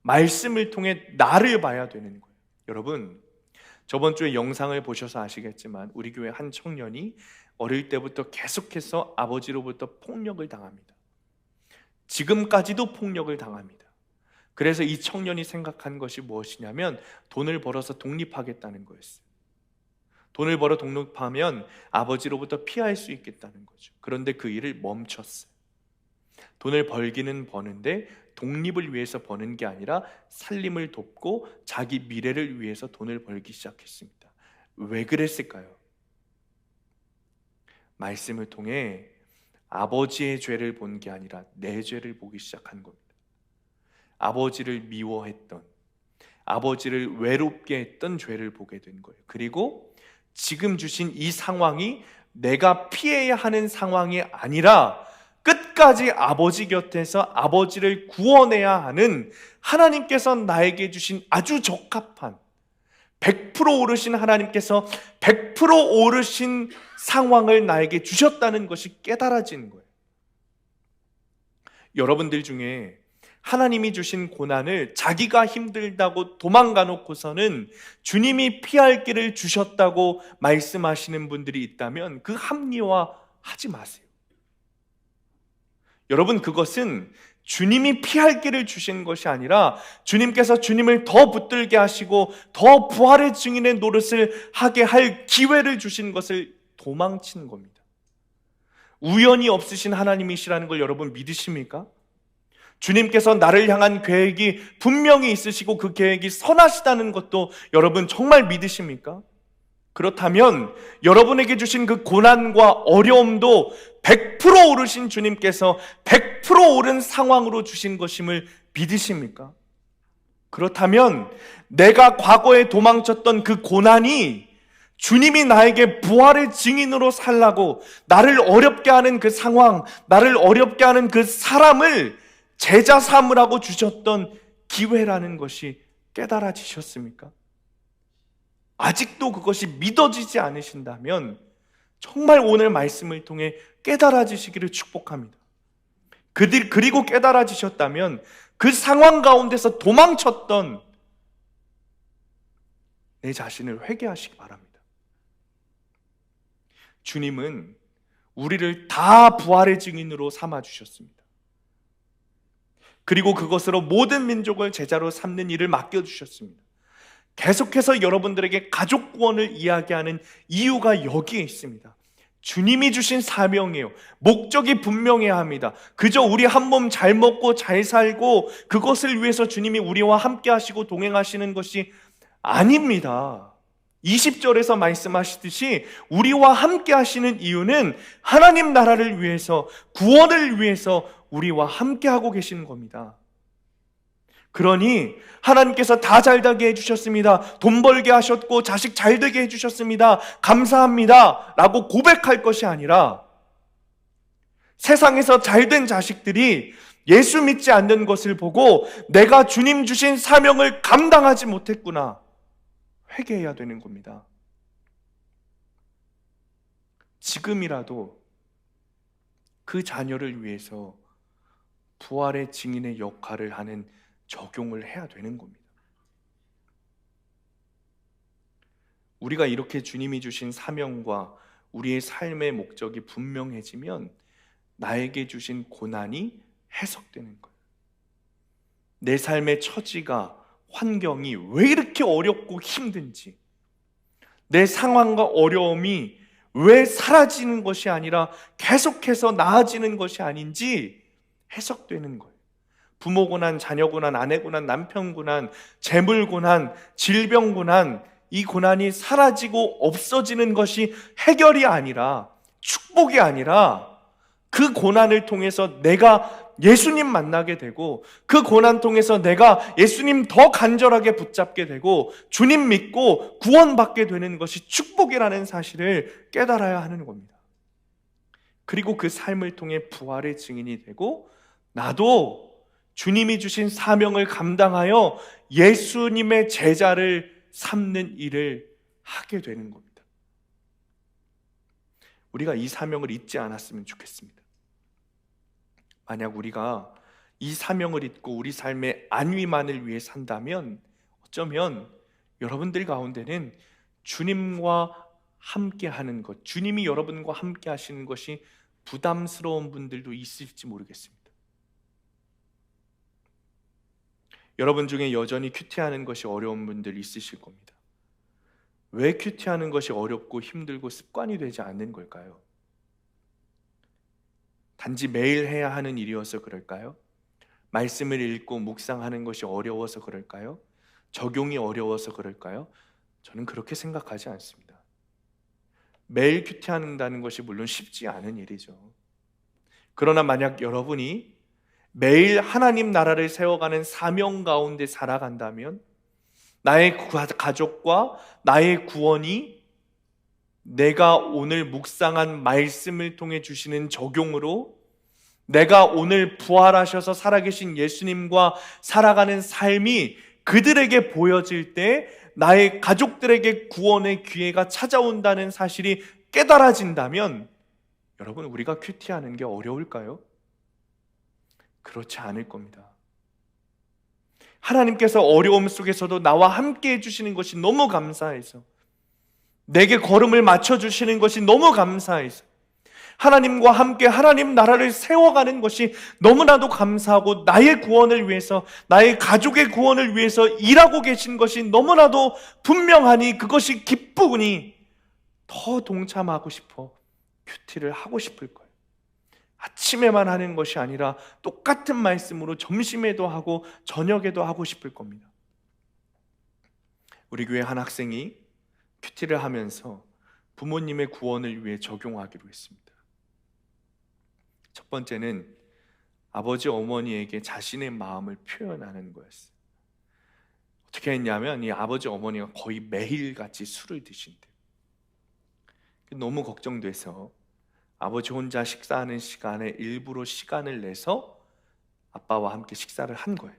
말씀을 통해 나를 봐야 되는 거예요. 여러분, 저번 주에 영상을 보셔서 아시겠지만 우리 교회 한 청년이 어릴 때부터 계속해서 아버지로부터 폭력을 당합니다. 지금까지도 폭력을 당합니다. 그래서 이 청년이 생각한 것이 무엇이냐면 돈을 벌어서 독립하겠다는 거였어요. 돈을 벌어 독립하면 아버지로부터 피할 수 있겠다는 거죠. 그런데 그 일을 멈췄어요. 돈을 벌기는 버는데 독립을 위해서 버는 게 아니라 살림을 돕고 자기 미래를 위해서 돈을 벌기 시작했습니다. 왜 그랬을까요? 말씀을 통해 아버지의 죄를 본 게 아니라 내 죄를 보기 시작한 겁니다. 아버지를 미워했던, 아버지를 외롭게 했던 죄를 보게 된 거예요. 그리고 지금 주신 이 상황이 내가 피해야 하는 상황이 아니라 끝까지 아버지 곁에서 아버지를 구원해야 하는 하나님께서 나에게 주신 아주 적합한 100% 오르신 하나님께서 100% 오르신 상황을 나에게 주셨다는 것이 깨달아지는 거예요. 여러분들 중에 하나님이 주신 고난을 자기가 힘들다고 도망가 놓고서는 주님이 피할 길을 주셨다고 말씀하시는 분들이 있다면 그 합리화하지 마세요. 여러분, 그것은 주님이 피할 길을 주신 것이 아니라 주님께서 주님을 더 붙들게 하시고 더 부활의 증인의 노릇을 하게 할 기회를 주신 것을 도망친 겁니다. 우연이 없으신 하나님이시라는 걸 여러분 믿으십니까? 주님께서 나를 향한 계획이 분명히 있으시고 그 계획이 선하시다는 것도 여러분 정말 믿으십니까? 그렇다면 여러분에게 주신 그 고난과 어려움도 100% 오르신 주님께서 100% 오른 상황으로 주신 것임을 믿으십니까? 그렇다면 내가 과거에 도망쳤던 그 고난이 주님이 나에게 부활의 증인으로 살라고 나를 어렵게 하는 그 상황, 나를 어렵게 하는 그 사람을 제자 삼으라고 주셨던 기회라는 것이 깨달아지셨습니까? 아직도 그것이 믿어지지 않으신다면 정말 오늘 말씀을 통해 깨달아지시기를 축복합니다. 그리고 깨달아지셨다면 그 상황 가운데서 도망쳤던 내 자신을 회개하시기 바랍니다. 주님은 우리를 다 부활의 증인으로 삼아주셨습니다. 그리고 그것으로 모든 민족을 제자로 삼는 일을 맡겨주셨습니다. 계속해서 여러분들에게 가족 구원을 이야기하는 이유가 여기에 있습니다. 주님이 주신 사명이에요. 목적이 분명해야 합니다. 그저 우리 한 몸 잘 먹고 잘 살고 그것을 위해서 주님이 우리와 함께 하시고 동행하시는 것이 아닙니다. 20절에서 말씀하시듯이 우리와 함께 하시는 이유는 하나님 나라를 위해서, 구원을 위해서 우리와 함께 하고 계시는 겁니다. 그러니 하나님께서 다 잘되게 해주셨습니다. 돈 벌게 하셨고 자식 잘되게 해주셨습니다. 감사합니다 라고 고백할 것이 아니라 세상에서 잘된 자식들이 예수 믿지 않는 것을 보고 내가 주님 주신 사명을 감당하지 못했구나, 회개해야 되는 겁니다. 지금이라도 그 자녀를 위해서 부활의 증인의 역할을 하는 적용을 해야 되는 겁니다. 우리가 이렇게 주님이 주신 사명과 우리의 삶의 목적이 분명해지면 나에게 주신 고난이 해석되는 거예요. 내 삶의 처지가, 환경이 왜 이렇게 어렵고 힘든지, 내 상황과 어려움이 왜 사라지는 것이 아니라 계속해서 나아지는 것이 아닌지 해석되는 거예요. 부모 고난, 자녀 고난, 아내 고난, 남편 고난, 재물 고난, 질병 고난, 이 고난이 사라지고 없어지는 것이 해결이 아니라, 축복이 아니라, 그 고난을 통해서 내가 예수님 만나게 되고, 그 고난 통해서 내가 예수님 더 간절하게 붙잡게 되고 주님 믿고 구원받게 되는 것이 축복이라는 사실을 깨달아야 하는 겁니다. 그리고 그 삶을 통해 부활의 증인이 되고, 나도 주님이 주신 사명을 감당하여 예수님의 제자를 삼는 일을 하게 되는 겁니다. 우리가 이 사명을 잊지 않았으면 좋겠습니다. 만약 우리가 이 사명을 잊고 우리 삶의 안위만을 위해 산다면 어쩌면 여러분들 가운데는 주님과 함께 하는 것, 주님이 여러분과 함께 하시는 것이 부담스러운 분들도 있을지 모르겠습니다. 여러분 중에 여전히 큐티하는 것이 어려운 분들 있으실 겁니다. 왜 큐티하는 것이 어렵고 힘들고 습관이 되지 않는 걸까요? 단지 매일 해야 하는 일이어서 그럴까요? 말씀을 읽고 묵상하는 것이 어려워서 그럴까요? 적용이 어려워서 그럴까요? 저는 그렇게 생각하지 않습니다. 매일 큐티한다는 것이 물론 쉽지 않은 일이죠. 그러나 만약 여러분이 매일 하나님 나라를 세워가는 사명 가운데 살아간다면 나의 가족과 나의 구원이 내가 오늘 묵상한 말씀을 통해 주시는 적용으로, 내가 오늘 부활하셔서 살아계신 예수님과 살아가는 삶이 그들에게 보여질 때 나의 가족들에게 구원의 기회가 찾아온다는 사실이 깨달아진다면 여러분, 우리가 큐티하는 게 어려울까요? 그렇지 않을 겁니다. 하나님께서 어려움 속에서도 나와 함께 해주시는 것이 너무 감사해서, 내게 걸음을 맞춰주시는 것이 너무 감사해서, 하나님과 함께 하나님 나라를 세워가는 것이 너무나도 감사하고, 나의 구원을 위해서, 나의 가족의 구원을 위해서 일하고 계신 것이 너무나도 분명하니 그것이 기쁘니 더 동참하고 싶어 큐티를 하고 싶을 거예요. 아침에만 하는 것이 아니라 똑같은 말씀으로 점심에도 하고 저녁에도 하고 싶을 겁니다. 우리 교회 한 학생이 큐티를 하면서 부모님의 구원을 위해 적용하기로 했습니다. 첫 번째는 아버지 어머니에게 자신의 마음을 표현하는 거였어요. 어떻게 했냐면 이 아버지 어머니가 거의 매일같이 술을 드신대요. 너무 걱정돼서 아버지 혼자 식사하는 시간에 일부러 시간을 내서 아빠와 함께 식사를 한 거예요.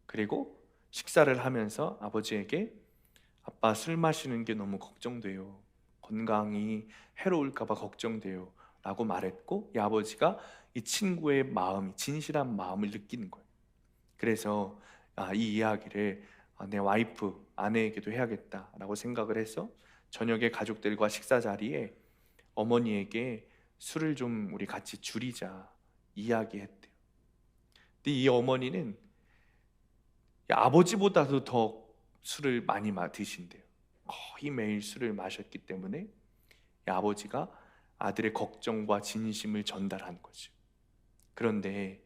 그리고 식사를 하면서 아버지에게 아빠 술 마시는 게 너무 걱정돼요. 건강이 해로울까 봐 걱정돼요. 라고 말했고, 이 아버지가 이 친구의 마음, 진실한 마음을 느끼는 거예요. 그래서 이 이야기를 내 와이프, 아내에게도 해야겠다라고 생각을 해서 저녁에 가족들과 식사 자리에 어머니에게 술을 좀 우리 같이 줄이자 이야기했대요. 근데 이 어머니는 아버지보다도 더 술을 많이 드신대요. 거의 매일 술을 마셨기 때문에 이 아버지가 아들의 걱정과 진심을 전달한 거죠. 그런데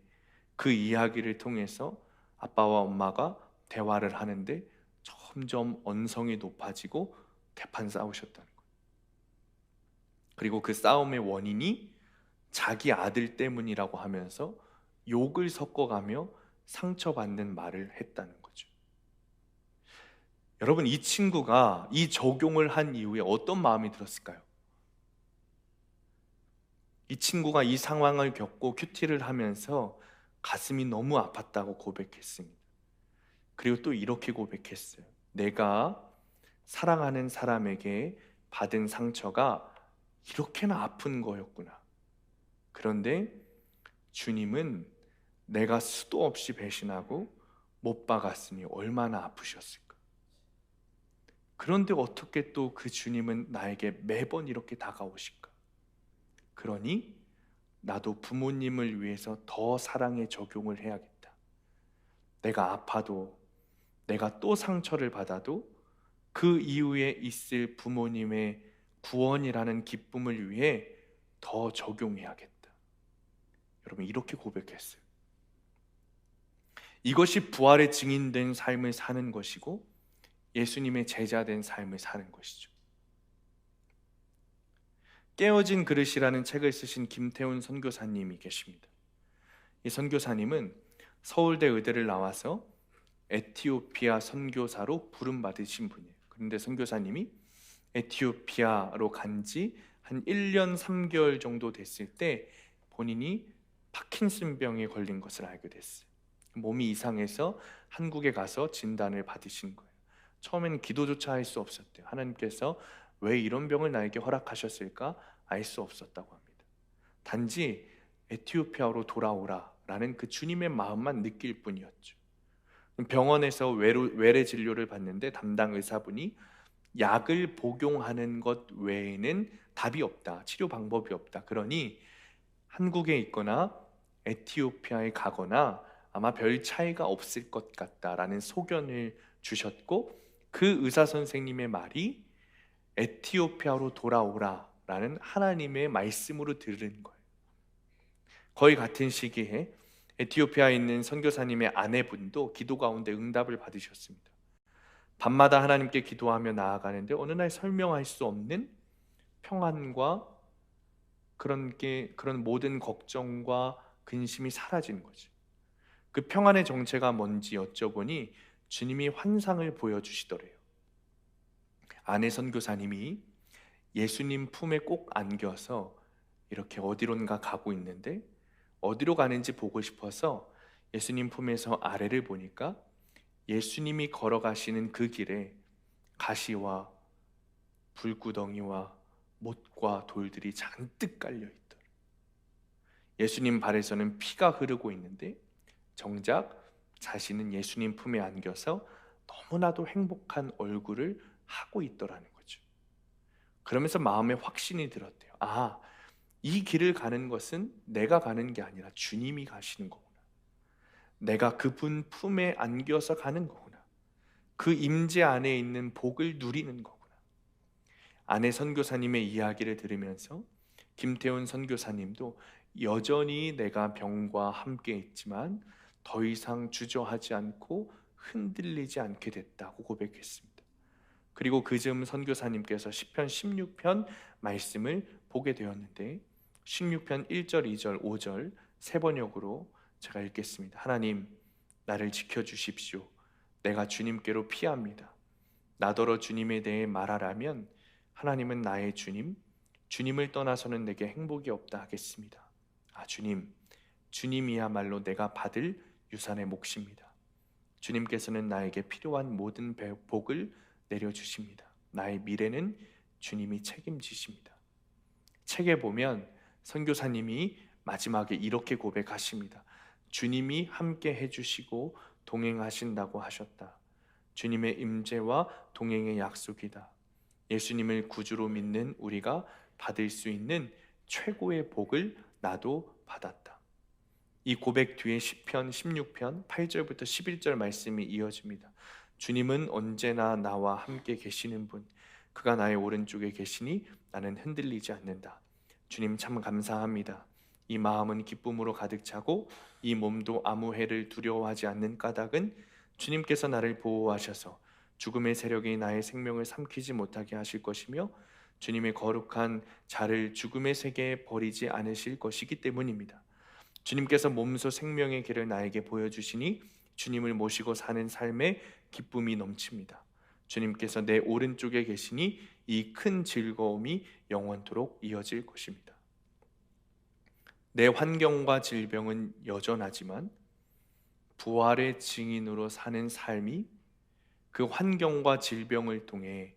그 이야기를 통해서 아빠와 엄마가 대화를 하는데 점점 언성이 높아지고 개판 싸우셨다는 거예요. 그리고 그 싸움의 원인이 자기 아들 때문이라고 하면서 욕을 섞어가며 상처받는 말을 했다는 거죠. 여러분, 이 친구가 이 적용을 한 이후에 어떤 마음이 들었을까요? 이 친구가 이 상황을 겪고 큐티를 하면서 가슴이 너무 아팠다고 고백했습니다. 그리고 또 이렇게 고백했어요. 내가 사랑하는 사람에게 받은 상처가 이렇게나 아픈 거였구나. 그런데 주님은 내가 수도 없이 배신하고 못 박았으니 얼마나 아프셨을까. 그런데 어떻게 또 그 주님은 나에게 매번 이렇게 다가오실까? 그러니 나도 부모님을 위해서 더 사랑의 적용을 해야겠다. 내가 아파도, 내가 또 상처를 받아도 그 이후에 있을 부모님의 구원이라는 기쁨을 위해 더 적용해야겠다. 여러분, 이렇게 고백했어요. 이것이 부활의 증인된 삶을 사는 것이고 예수님의 제자된 삶을 사는 것이죠. 깨어진 그릇이라는 책을 쓰신 김태훈 선교사님이 계십니다. 이 선교사님은 서울대 의대를 나와서 에티오피아 선교사로 부름받으신 분이에요. 그런데 선교사님이 에티오피아로 간 지 한 1년 3개월 정도 됐을 때 본인이 파킨슨병에 걸린 것을 알게 됐어요. 몸이 이상해서 한국에 가서 진단을 받으신 거예요. 처음에는 기도조차 할 수 없었대요. 하나님께서 왜 이런 병을 나에게 허락하셨을까 알 수 없었다고 합니다. 단지 에티오피아로 돌아오라 라는 그 주님의 마음만 느낄 뿐이었죠. 병원에서 외래 진료를 받는데 담당 의사분이 약을 복용하는 것 외에는 답이 없다, 치료 방법이 없다. 그러니 한국에 있거나 에티오피아에 가거나 아마 별 차이가 없을 것 같다라는 소견을 주셨고, 그 의사 선생님의 말이 에티오피아로 돌아오라라는 하나님의 말씀으로 들은 거예요. 거의 같은 시기에 에티오피아에 있는 선교사님의 아내분도 기도 가운데 응답을 받으셨습니다. 밤마다 하나님께 기도하며 나아가는데 어느 날 설명할 수 없는 평안과 그런 모든 걱정과 근심이 사라진 거죠. 그 평안의 정체가 뭔지 여쭤보니 주님이 환상을 보여주시더래요. 아내 선교사님이 예수님 품에 꼭 안겨서 이렇게 어디론가 가고 있는데 어디로 가는지 보고 싶어서 예수님 품에서 아래를 보니까 예수님이 걸어가시는 그 길에 가시와 불구덩이와 못과 돌들이 잔뜩 깔려 있더라. 예수님 발에서는 피가 흐르고 있는데 정작 자신은 예수님 품에 안겨서 너무나도 행복한 얼굴을 하고 있더라는 거죠. 그러면서 마음에 확신이 들었대요. 아, 이 길을 가는 것은 내가 가는 게 아니라 주님이 가시는 거구나. 내가 그분 품에 안겨서 가는 거구나. 그 임재 안에 있는 복을 누리는 거구나. 아내 선교사님의 이야기를 들으면서 김태훈 선교사님도 여전히 내가 병과 함께 있지만 더 이상 주저하지 않고 흔들리지 않게 됐다고 고백했습니다. 그리고 그 즈음 선교사님께서 시편 16편 말씀을 보게 되었는데 16편 1절, 2절, 5절 세 번역으로 제가 읽겠습니다. 하나님, 나를 지켜주십시오. 내가 주님께로 피합니다. 나더러 주님에 대해 말하라면 하나님은 나의 주님, 주님을 떠나서는 내게 행복이 없다 하겠습니다. 아, 주님, 주님이야말로 내가 받을 유산의 몫입니다. 주님께서는 나에게 필요한 모든 복을 내려주십니다. 나의 미래는 주님이 책임지십니다. 책에 보면 선교사님이 마지막에 이렇게 고백하십니다. 주님이 함께 해주시고 동행하신다고 하셨다. 주님의 임재와 동행의 약속이다. 예수님을 구주로 믿는 우리가 받을 수 있는 최고의 복을 나도 받았다. 이 고백 뒤에 시편 16편 8절부터 11절 말씀이 이어집니다. 주님은 언제나 나와 함께 계시는 분, 그가 나의 오른쪽에 계시니 나는 흔들리지 않는다. 주님 참 감사합니다. 이 마음은 기쁨으로 가득 차고 이 몸도 아무 해를 두려워하지 않는 까닭은 주님께서 나를 보호하셔서 죽음의 세력이 나의 생명을 삼키지 못하게 하실 것이며 주님의 거룩한 자를 죽음의 세계에 버리지 않으실 것이기 때문입니다. 주님께서 몸소 생명의 길을 나에게 보여주시니 주님을 모시고 사는 삶에 기쁨이 넘칩니다. 주님께서 내 오른쪽에 계시니 이 큰 즐거움이 영원토록 이어질 것입니다. 내 환경과 질병은 여전하지만 부활의 증인으로 사는 삶이 그 환경과 질병을 통해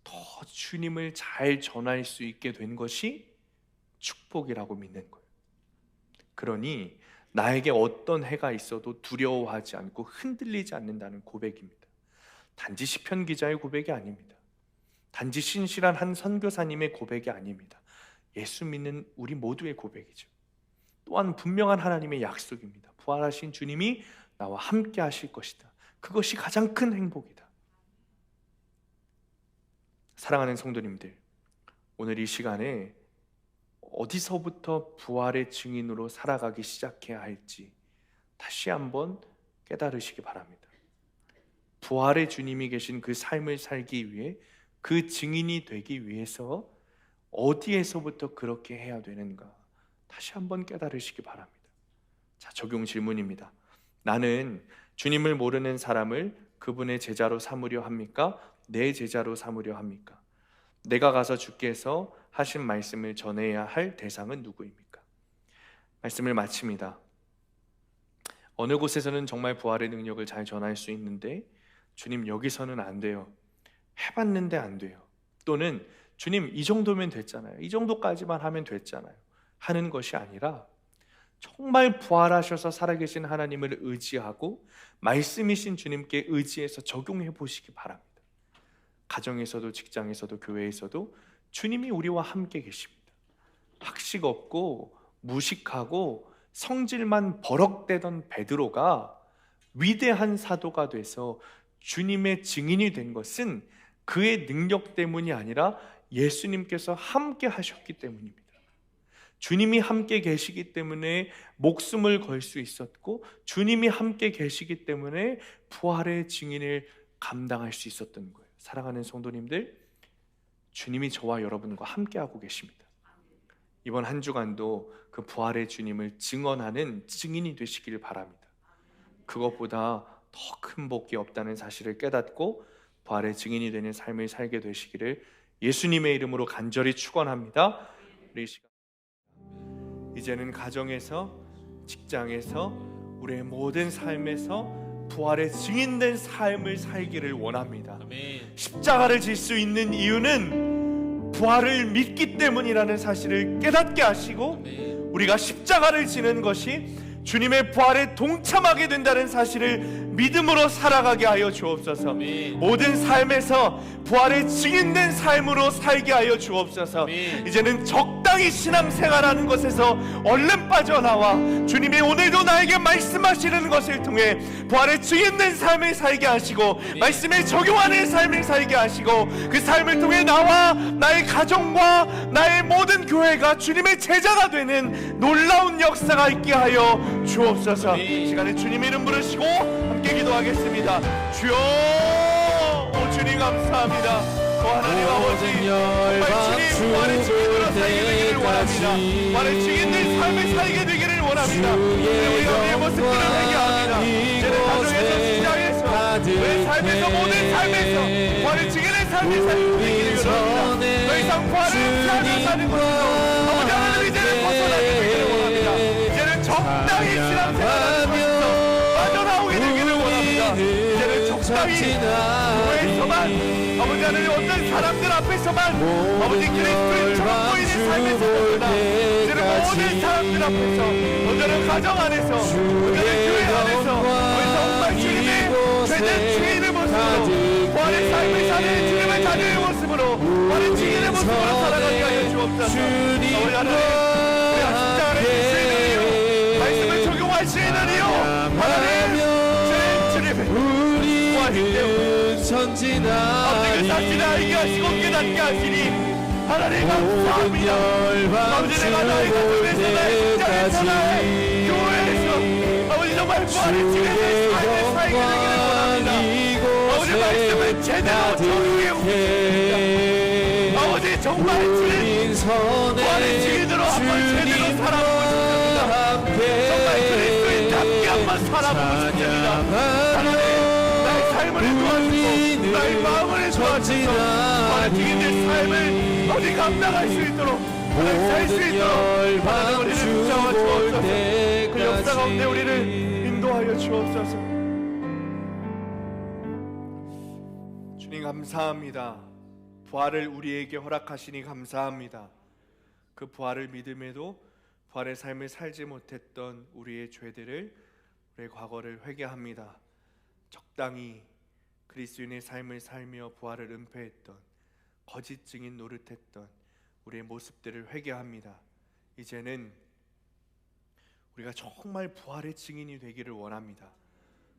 더 주님을 잘 전할 수 있게 된 것이 축복이라고 믿는 거예요. 그러니 나에게 어떤 해가 있어도 두려워하지 않고 흔들리지 않는다는 고백입니다. 단지 시편 기자의 고백이 아닙니다. 단지 신실한 한 선교사님의 고백이 아닙니다. 예수 믿는 우리 모두의 고백이죠. 또한 분명한 하나님의 약속입니다. 부활하신 주님이 나와 함께 하실 것이다. 그것이 가장 큰 행복이다. 사랑하는 성도님들, 오늘 이 시간에 어디서부터 부활의 증인으로 살아가기 시작해야 할지 다시 한번 깨달으시기 바랍니다. 부활의 주님이 계신 그 삶을 살기 위해, 그 증인이 되기 위해서 어디에서부터 그렇게 해야 되는가 다시 한번 깨달으시기 바랍니다. 자, 적용 질문입니다. 나는 주님을 모르는 사람을 그분의 제자로 삼으려 합니까? 내 제자로 삼으려 합니까? 내가 가서 주께서 하신 말씀을 전해야 할 대상은 누구입니까? 말씀을 마칩니다. 어느 곳에서는 정말 부활의 능력을 잘 전할 수 있는데 주님 여기서는 안 돼요. 해봤는데 안 돼요. 또는 주님 이 정도면 됐잖아요. 이 정도까지만 하면 됐잖아요. 하는 것이 아니라 정말 부활하셔서 살아계신 하나님을 의지하고 말씀이신 주님께 의지해서 적용해 보시기 바랍니다. 가정에서도 직장에서도 교회에서도 주님이 우리와 함께 계십니다. 학식 없고 무식하고 성질만 버럭대던 베드로가 위대한 사도가 돼서 주님의 증인이 된 것은 그의 능력 때문이 아니라 예수님께서 함께 하셨기 때문입니다. 주님이 함께 계시기 때문에 목숨을 걸 수 있었고, 주님이 함께 계시기 때문에 부활의 증인을 감당할 수 있었던 거예요. 사랑하는 성도님들, 주님이 저와 여러분과 함께하고 계십니다. 이번 한 주간도 그 부활의 주님을 증언하는 증인이 되시기를 바랍니다. 그것보다 더 큰 복이 없다는 사실을 깨닫고 부활의 증인이 되는 삶을 살게 되시기를 예수님의 이름으로 간절히 축원합니다. 우리 시간 이제는 가정에서, 직장에서, 우리의 모든 삶에서 부활의 증인된 삶을 살기를 원합니다. 십자가를 질 수 있는 이유는 부활을 믿기 때문이라는 사실을 깨닫게 하시고, 우리가 십자가를 지는 것이 주님의 부활에 동참하게 된다는 사실을 믿음으로 살아가게 하여 주옵소서. 모든 삶에서 부활의 증인된 삶으로 살게 하여 주옵소서. 이제는 적당히 신앙생활하는 것에서 얼른 빠져나와 주님이 오늘도 나에게 말씀하시는 것을 통해 부활의 증인된 삶을 살게 하시고 말씀에 적용하는 삶을 살게 하시고 그 삶을 통해 나와 나의 가정과 나의 모든 교회가 주님의 제자가 되는 놀라운 역사가 있게 하여 주옵소서. 시간에 주님 이름 부르시고 함께 기도하겠습니다. 주여, 오 주님 감사합니다. 오 하나님 아버지, 정말 주님 부활의 증인으로 살게 되기를 원합니다. 부활의 증인된 삶을 살게 되기를 원합니다. 우리 우리의 모습들을 회개합니다. 이제는 가정에서, 시장에서, 우리의 삶에서, 모든 삶에서 부활의 증인의 삶을 살게 되기를 원합니다. 더 이상 부활의 삶을 사는 것으로 아버지 하나님 이제는 벗어나게 되기를 원합니다. 이제는 적당히 신앙생활하는 것에서 빠져나오게 되기를 원합니다. 이제는 적당히 교회에서만 아버지 하나님 어떤 사람들 앞에서만 아버지 그리스도인처럼 보이는 삶을 살아보다 이제는 모든 사람들 앞에서 오늘은 가정 안에서 오늘은 교회 안에서 정말 주님의 죄된 주인의 모습으로 부활의 삶을 사는 주님의 자녀의 모습으로 부활의 주인의 모습으로 살아가게 하여 주옵소서. 아버지 하나님 우리가 십자가를 지시는 말씀을 적용하시는 이유 하나님 주님의 부활이 때문에 아버지 그 사실을 알게 하시고 깨닫게 하시니 하나님 감사합니다. 아버지 내가 나의 가정에서 나의 직장에서 나의 교회에서 아버지 정말 부활의 증인의 삶을 살게 되기를 원합니다. 아버지 말씀을 제대로 적용해 오겠습니다. 아버지 정말 주님 부활의 증인으로 한번 제대로 살아보고 싶습니다. 정말 그리스도인답게 한번 살아보고 싶습니다. 하나님 나의 삶을 도와주시고 나의 마음을 도와주시고 부활의 증인의 삶을 어디 감당할 수 있도록 살 수 있도록 하나님 우리를 붙잡아 주옵소서. 그 역사 가운데 우리를 인도하여 주옵소서. 주님 감사합니다. 부활을 우리에게 허락하시니 감사합니다. 그 부활을 믿음에도 부활의 삶을 살지 못했던 우리의 죄들을, 우리의 과거를 회개합니다. 적당히 그리스도인의 삶을 살며 부활을 은폐했던 거짓 증인 노릇했던 우리의 모습들을 회개합니다. 이제는 우리가 정말 부활의 증인이 되기를 원합니다.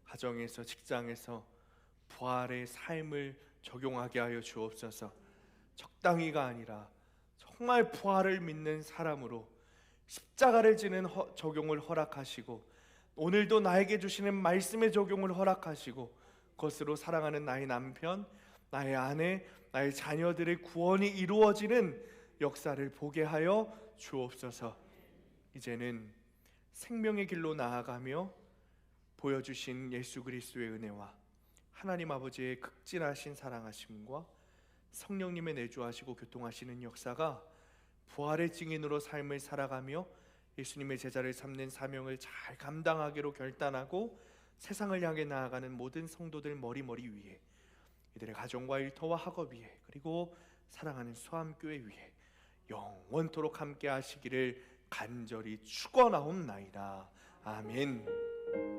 가정에서, 직장에서 부활의 삶을 적용하게 하여 주옵소서. 적당히가 아니라 정말 부활을 믿는 사람으로 십자가를 지는 적용을 허락하시고, 오늘도 나에게 주시는 말씀의 적용을 허락하시고, 그것으로 사랑하는 나의 남편, 나의 아내, 나의 자녀들의 구원이 이루어지는 역사를 보게 하여 주옵소서. 이제는 생명의 길로 나아가며 보여주신 예수 그리스도의 은혜와 하나님 아버지의 극진하신 사랑하심과 성령님의 내주하시고 교통하시는 역사가 부활의 증인으로 삶을 살아가며 예수님의 제자를 삼는 사명을 잘 감당하기로 결단하고 세상을 향해 나아가는 모든 성도들 머리 위에, 이들의 가정과 일터와 학업 위에, 그리고 사랑하는 수암교회 위에 영원토록 함께 하시기를 간절히 축원하옵나이다. 아멘.